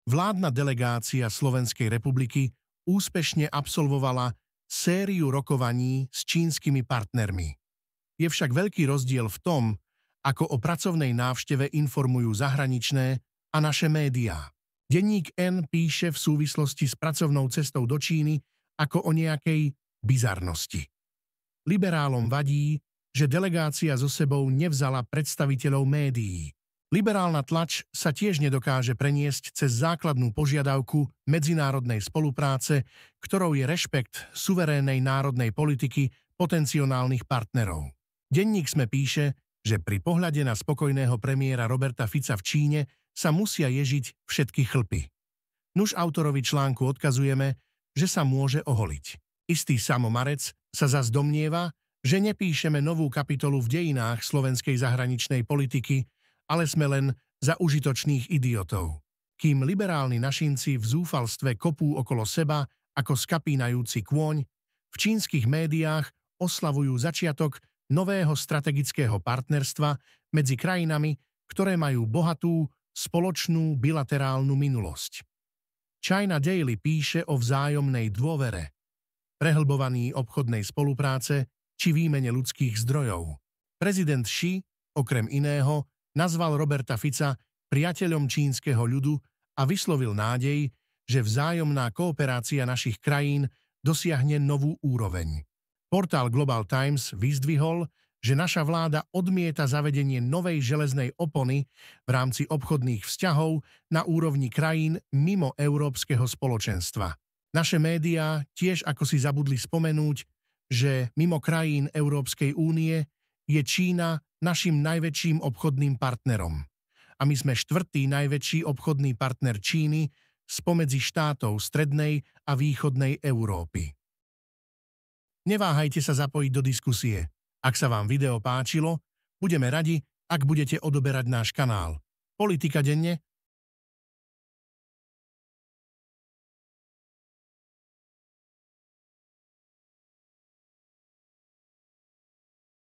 Vládna delegácia Slovenskej republiky úspešne absolvovala sériu rokovaní s čínskymi partnermi. Je však veľký rozdiel v tom, ako o pracovnej návšteve informujú zahraničné a naše médiá. Denník N píše v súvislosti s pracovnou cestou do Číny ako o nejakej bizarnosti. Liberálom vadí, že delegácia so sebou nevzala predstaviteľov médií. Liberálna tlač sa tiež nedokáže preniesť cez základnú požiadavku medzinárodnej spolupráce, ktorou je rešpekt suverénnej národnej politiky potenciálnych partnerov. Denník SME píše, že pri pohľade na spokojného premiéra Roberta Fica v Číne sa musia ježiť všetky chlpy. Nuž autorovi článku odkazujeme, že sa môže oholiť. Istý Samo Marec sa zas domnieva, že nepíšeme novú kapitolu v dejinách slovenskej zahraničnej politiky, ale sme len za užitočných idiotov. Kým liberálni našinci v zúfalstve kopú okolo seba ako skapínajúci kôň, v čínskych médiách oslavujú začiatok nového strategického partnerstva medzi krajinami, ktoré majú bohatú, spoločnú bilaterálnu minulosť. China Daily píše o vzájomnej dôvere, prehlbovaní obchodnej spolupráce či výmene ľudských zdrojov. Prezident Xi, okrem iného, nazval Roberta Fica priateľom čínskeho ľudu a vyslovil nádej, že vzájomná kooperácia našich krajín dosiahne novú úroveň. Portál Global Times vyzdvihol, že naša vláda odmieta zavedenie novej železnej opony v rámci obchodných vzťahov na úrovni krajín mimo Európskeho spoločenstva. Naše médiá tiež ako si zabudli spomenúť, že mimo krajín Európskej únie je Čína našim najväčším obchodným partnerom. A my sme štvrtý najväčší obchodný partner Číny spomedzi štátov strednej a východnej Európy. Neváhajte sa zapojiť do diskusie. Ak sa vám video páčilo, budeme radi, ak budete odoberať náš kanál. Politika denne